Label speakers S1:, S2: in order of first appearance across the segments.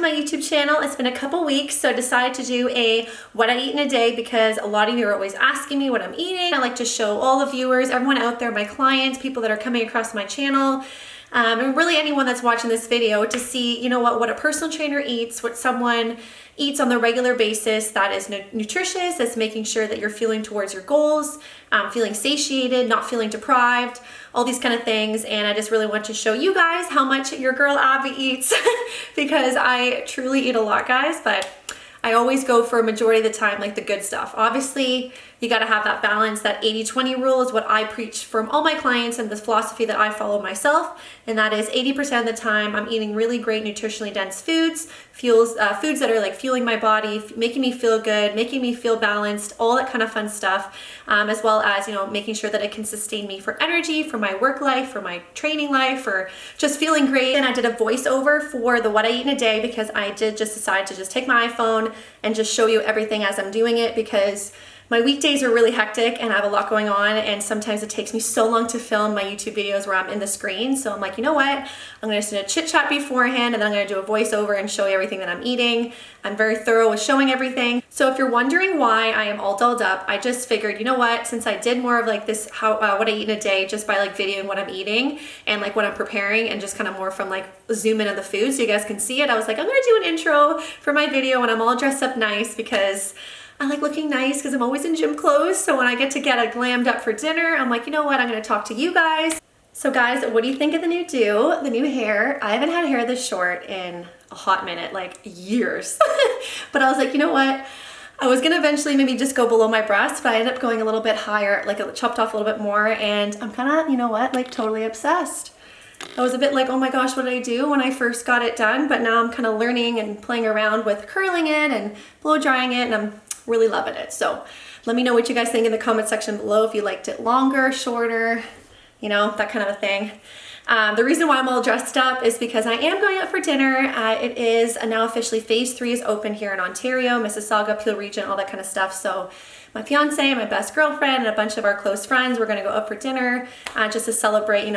S1: my YouTube channel. It's been a couple weeks, so I decided to do a what I eat in a day because a lot of you are always asking me what I'm eating. I like to show all the viewers, everyone out there, my clients, people that are coming across my channel, and really anyone that's watching this video to see, you know what a personal trainer eats, what someone eats on the regular basis that is nutritious, that's making sure that you're feeling towards your goals, feeling satiated, not feeling deprived, all these kind of things. And I just really want to show you guys how much your girl Abby eats because I truly eat a lot, guys, but I always go for a majority of the time, like the good stuff. Obviously, you gotta have that balance. That 80-20 rule is what I preach from all my clients and this philosophy that I follow myself. And that is 80% of the time, I'm eating really great nutritionally dense foods, foods that are like fueling my body, making me feel good, making me feel balanced, all that kind of fun stuff, as well as, making sure that it can sustain me for energy, for my work life, for my training life, for just feeling great. And I did a voiceover for the what I eat in a day because I did just decide to just take my iPhone and just show you everything as I'm doing it because my weekdays are really hectic and I have a lot going on, and sometimes it takes me so long to film my YouTube videos where I'm in the screen. So I'm like, you know what? I'm gonna just do a chit chat beforehand and then I'm gonna do a voiceover and show you everything that I'm eating. I'm very thorough with showing everything. So if you're wondering why I am all dolled up, I just figured, you know what? Since I did more of like this, what I eat in a day just by like videoing what I'm eating and like what I'm preparing and just kind of more from like zoom in on the food so you guys can see it. I was like, I'm gonna do an intro for my video when I'm all dressed up nice because I like looking nice because I'm always in gym clothes. So when I get glammed up for dinner, I'm like, you know what? I'm going to talk to you guys. So guys, what do you think of the new the new hair? I haven't had hair this short in a hot minute, like years. But I was like, you know what? I was going to eventually maybe just go below my breast, but I ended up going a little bit higher, like it chopped off a little bit more. And I'm kind of, like totally obsessed. I was a bit like, oh my gosh, what did I do when I first got it done? But now I'm kind of learning and playing around with curling it and blow drying it, and I'm really loving it. So let me know what you guys think in the comment section below, if you liked it longer, shorter, that kind of a thing. The reason why I'm all dressed up is because I am going out for dinner. It is now officially phase 3 is open here in Ontario, Mississauga, Peel region, all that kind of stuff. So my fiance, my best girlfriend, and a bunch of our close friends, we're gonna go out for dinner just to celebrate,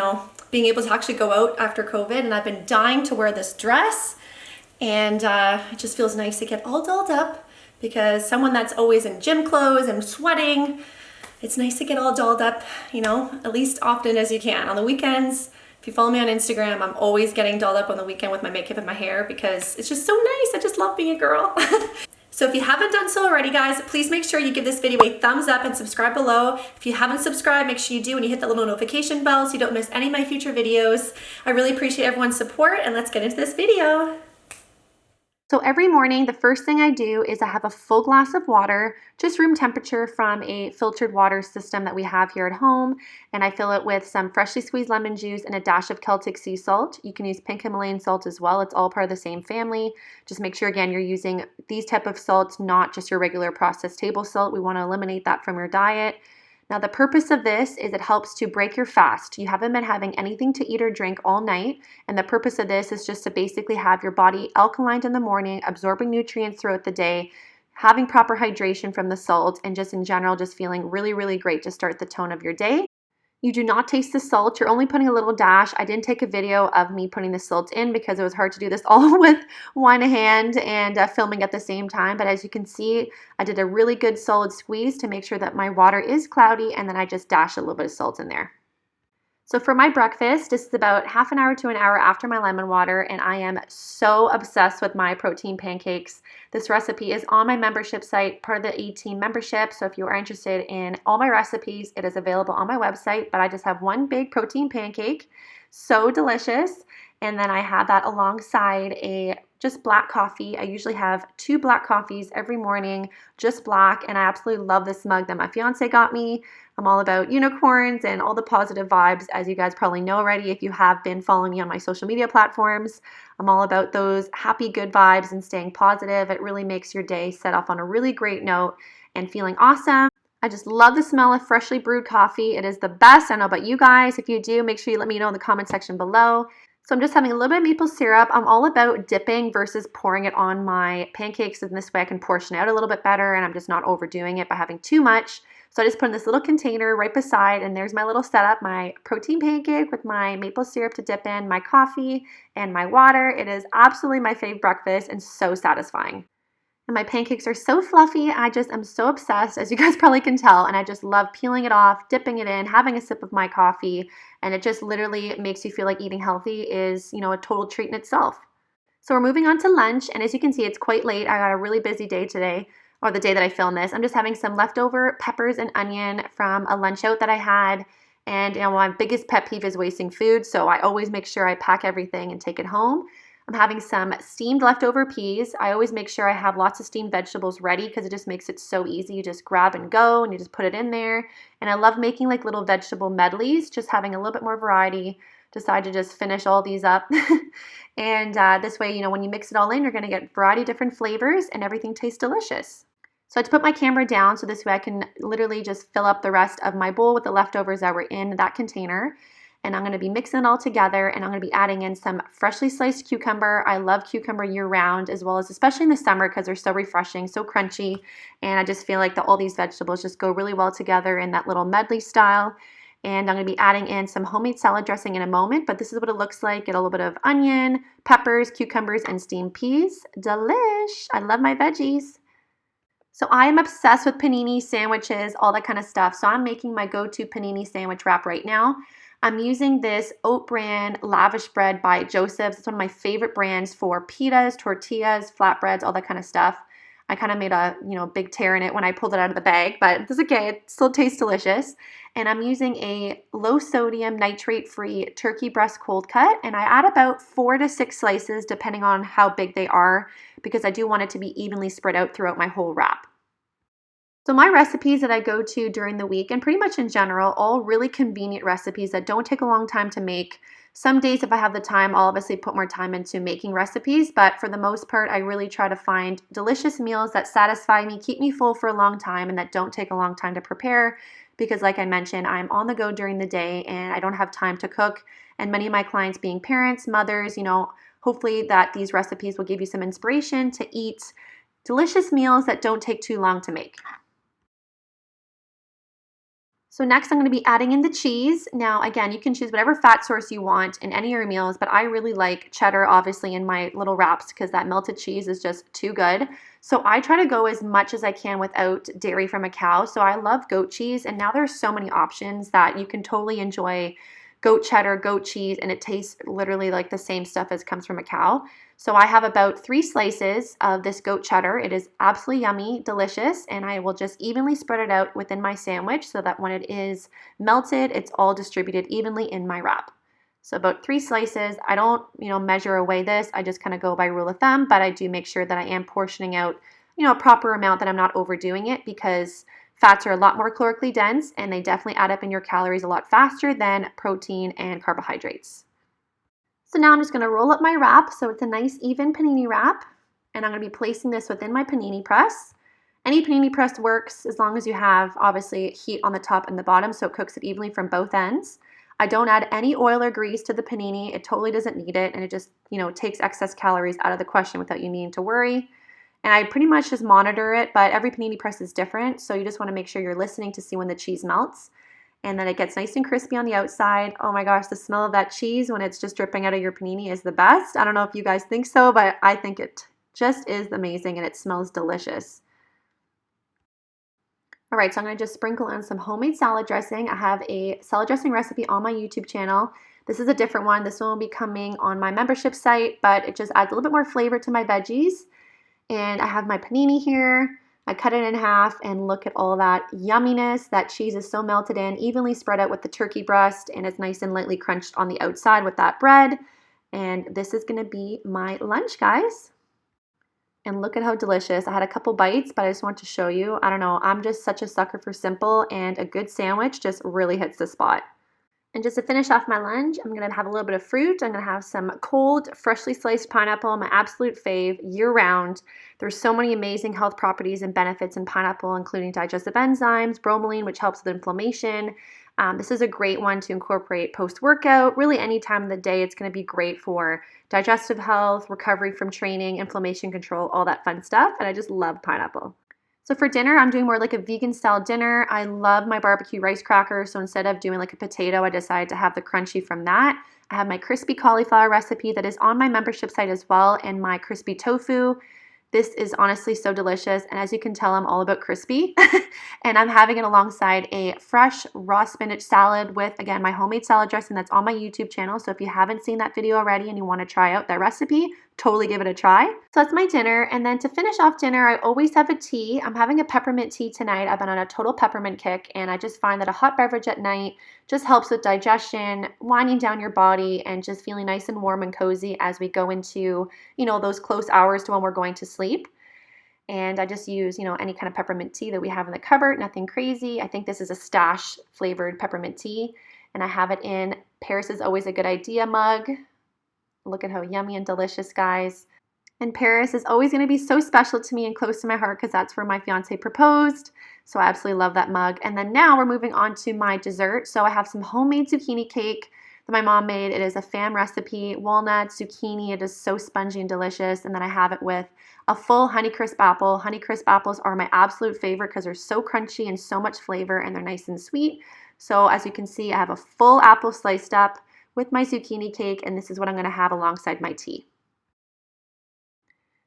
S1: being able to actually go out after COVID. And I've been dying to wear this dress, and it just feels nice to get all dolled up because someone that's always in gym clothes and sweating, it's nice to get all dolled up, at least often as you can. On the weekends, if you follow me on Instagram, I'm always getting dolled up on the weekend with my makeup and my hair because it's just so nice. I just love being a girl. So if you haven't done so already, guys, please make sure you give this video a thumbs up and subscribe below. If you haven't subscribed, make sure you do and you hit that little notification bell so you don't miss any of my future videos. I really appreciate everyone's support, and let's get into this video. So every morning, the first thing I do is I have a full glass of water, just room temperature from a filtered water system that we have here at home. And I fill it with some freshly squeezed lemon juice and a dash of Celtic sea salt. You can use pink Himalayan salt as well. It's all part of the same family. Just make sure, again, you're using these type of salts, not just your regular processed table salt. We want to eliminate that from your diet. Now, the purpose of this is it helps to break your fast. You haven't been having anything to eat or drink all night, and the purpose of this is just to basically have your body alkalined in the morning, absorbing nutrients throughout the day, having proper hydration from the salt, and just in general, just feeling really, really great to start the tone of your day. You do not taste the salt. You're only putting a little dash. I didn't take a video of me putting the salt in because it was hard to do this all with one hand and filming at the same time. But as you can see, I did a really good solid squeeze to make sure that my water is cloudy, and then I just dash a little bit of salt in there. So for my breakfast, this is about half an hour to an hour after my lemon water, and I am so obsessed with my protein pancakes. This recipe is on my membership site, part of the A-Team membership. So if you are interested in all my recipes, it is available on my website, but I just have one big protein pancake. So delicious. And then I have that alongside a just black coffee. I usually have 2 black coffees every morning, just black, and I absolutely love this mug that my fiance got me. I'm all about unicorns and all the positive vibes, as you guys probably know already if you have been following me on my social media platforms. I'm all about those happy, good vibes and staying positive. It really makes your day set off on a really great note and feeling awesome. I just love the smell of freshly brewed coffee. It is the best. I don't know about you guys. If you do, make sure you let me know in the comment section below. So I'm just having a little bit of maple syrup. I'm all about dipping versus pouring it on my pancakes, and this way I can portion out a little bit better and I'm just not overdoing it by having too much. So I just put in this little container right beside, and there's my little setup, my protein pancake with my maple syrup to dip in, my coffee, and my water. It is absolutely my favorite breakfast and so satisfying. And my pancakes are so fluffy. I just am so obsessed, as you guys probably can tell, and I just love peeling it off, dipping it in, having a sip of my coffee, and it just literally makes you feel like eating healthy is, a total treat in itself. So we're moving on to lunch, and as you can see, it's quite late. I got a really busy day today, or the day that I filmed this. I'm just having some leftover peppers and onion from a lunch out that I had, and my biggest pet peeve is wasting food, so I always make sure I pack everything and take it home. I'm having some steamed leftover peas. I always make sure I have lots of steamed vegetables ready because it just makes it so easy. You just grab and go and you just put it in there. And I love making like little vegetable medleys, just having a little bit more variety. Decided to just finish all these up. And this way, when you mix it all in, you're going to get a variety of different flavors and everything tastes delicious. So I had to put my camera down so this way I can literally just fill up the rest of my bowl with the leftovers that were in that container. And I'm going to be mixing it all together, and I'm going to be adding in some freshly sliced cucumber. I love cucumber year round, as well as especially in the summer because they're so refreshing, so crunchy, and I just feel like all these vegetables just go really well together in that little medley style. And I'm going to be adding in some homemade salad dressing in a moment, but this is what it looks like. Get a little bit of onion, peppers, cucumbers, and steamed peas. Delish! I love my veggies. So I am obsessed with panini sandwiches, all that kind of stuff. So I'm making my go-to panini sandwich wrap right now. I'm using this oat bran lavish bread by Joseph's. It's one of my favorite brands for pitas, tortillas, flatbreads, all that kind of stuff. I kind of made a big tear in it when I pulled it out of the bag, but it's okay. It still tastes delicious. And I'm using a low sodium nitrate free turkey breast cold cut, and I add about 4 to 6 slices depending on how big they are because I do want it to be evenly spread out throughout my whole wrap. So my recipes that I go to during the week, and pretty much in general, all really convenient recipes that don't take a long time to make. Some days if I have the time, I'll obviously put more time into making recipes, but for the most part, I really try to find delicious meals that satisfy me, keep me full for a long time, and that don't take a long time to prepare because like I mentioned, I'm on the go during the day and I don't have time to cook. And many of my clients being parents, mothers, hopefully that these recipes will give you some inspiration to eat delicious meals that don't take too long to make. So next I'm going to be adding in the cheese. Now again, you can choose whatever fat source you want in any of your meals, but I really like cheddar obviously in my little wraps because that melted cheese is just too good. So I try to go as much as I can without dairy from a cow. So I love goat cheese, and now there's so many options that you can totally enjoy goat cheddar, goat cheese, and it tastes literally like the same stuff as comes from a cow. So I have about 3 slices of this goat cheddar. It is absolutely yummy, delicious, and I will just evenly spread it out within my sandwich so that when it is melted, it's all distributed evenly in my wrap. So about 3 slices. I don't, measure or weigh this. I just kind of go by rule of thumb, but I do make sure that I am portioning out, a proper amount, that I'm not overdoing it because fats are a lot more calorically dense and they definitely add up in your calories a lot faster than protein and carbohydrates. So now I'm just going to roll up my wrap so it's a nice even panini wrap, and I'm going to be placing this within my panini press. Any panini press works as long as you have obviously heat on the top and the bottom so it cooks it evenly from both ends. I don't add any oil or grease to the panini. It totally doesn't need it, and it just takes excess calories out of the question without you needing to worry. And I pretty much just monitor it, but every panini press is different, so you just want to make sure you're listening to see when the cheese melts. And then it gets nice and crispy on the outside. Oh my gosh, the smell of that cheese when it's just dripping out of your panini is the best. I don't know if you guys think so, but I think it just is amazing and it smells delicious. All right, so I'm going to just sprinkle in some homemade salad dressing. I have a salad dressing recipe on my YouTube channel. This is a different one. This one will be coming on my membership site, but it just adds a little bit more flavor to my veggies. And I have my panini here. I cut it in half and look at all that yumminess. That cheese is so melted in, evenly spread out with the turkey breast, and it's nice and lightly crunched on the outside with that bread. And this is going to be my lunch, guys. And look at how delicious. I had a couple bites, but I just want to show you. I don't know, I'm just such a sucker for simple, and a good sandwich just really hits the spot. And just to finish off my lunch, I'm going to have a little bit of fruit. I'm going to have some cold, freshly sliced pineapple, my absolute fave, year-round. There's so many amazing health properties and benefits in pineapple, including digestive enzymes, bromelain, which helps with inflammation. This is a great one to incorporate post-workout. Really any time of the day, it's going to be great for digestive health, recovery from training, inflammation control, all that fun stuff. And I just love pineapple. So for dinner, I'm doing more like a vegan style dinner. I love my barbecue rice crackers. So instead of doing like a potato, I decided to have the crunchy from that. I have my crispy cauliflower recipe that is on my membership site as well, and my crispy tofu. This is honestly so delicious, and as you can tell, I'm all about crispy. And I'm having it alongside a fresh raw spinach salad with, again, my homemade salad dressing that's on my YouTube channel. So if you haven't seen that video already and you want to try out that recipe, totally give it a try. So that's my dinner. And then to finish off dinner, I always have a tea. I'm having a peppermint tea tonight. I've been on a total peppermint kick, and I just find that a hot beverage at night just helps with digestion, winding down your body, and just feeling nice and warm and cozy as we go into, you know, those close hours to when we're going to sleep. And I just use, you know, any kind of peppermint tea that we have in the cupboard, nothing crazy. I think this is a stash flavored peppermint tea, and I have it in Paris is Always a Good Idea mug. Look at how yummy and delicious, guys. And Paris is always going to be so special to me and close to my heart because that's where my fiance proposed. So I absolutely love that mug. And then now we're moving on to my dessert. So I have some homemade zucchini cake that my mom made. It is a fam recipe, walnut, zucchini. It is so spongy and delicious. And then I have it with a full Honeycrisp apple. Honeycrisp apples are my absolute favorite because they're so crunchy and so much flavor, and they're nice and sweet. So as you can see, I have a full apple sliced up with my zucchini cake, and this is what I'm going to have alongside my tea.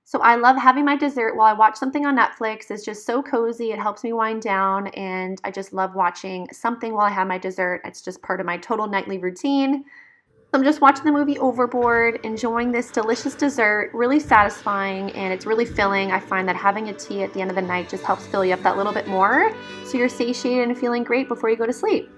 S1: So I love having my dessert while I watch something on Netflix. It's just so cozy. It helps me wind down, and I just love watching something while I have my dessert. It's just part of my total nightly routine. So I'm just watching the movie Overboard, enjoying this delicious dessert, really satisfying, and it's really filling. I find that having a tea at the end of the night just helps fill you up that little bit more, so you're satiated and feeling great before you go to sleep.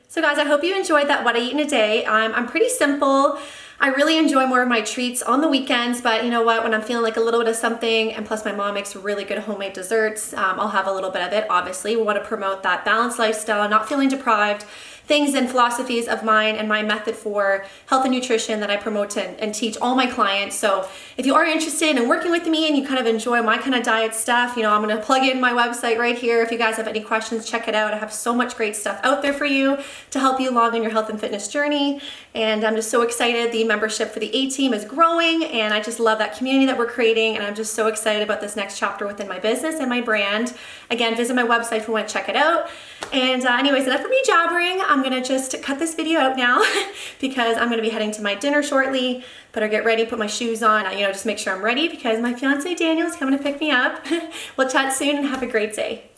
S1: So guys, I hope you enjoyed that what I eat in a day. I'm pretty simple. I really enjoy more of my treats on the weekends, but you know what? When I'm feeling like a little bit of something, and plus my mom makes really good homemade desserts, I'll have a little bit of it. Obviously, we want to promote that balanced lifestyle, not feeling deprived, things and philosophies of mine and my method for health and nutrition that I promote and teach all my clients. So if you are interested in working with me and you kind of enjoy my kind of diet stuff, you know, I'm going to plug in my website right here. If you guys have any questions, check it out. I have so much great stuff out there for you to help you along in your health and fitness journey. And I'm just so excited. The membership for the A-Team is growing, and I just love that community that we're creating. And I'm just so excited about this next chapter within my business and my brand. Again, visit my website if you want to check it out. And anyways, enough for me jabbering. I'm gonna just cut this video out now because I'm gonna be heading to my dinner shortly. Better get ready, put my shoes on, you know, just make sure I'm ready because my fiance Daniel is coming to pick me up. We'll chat soon and have a great day.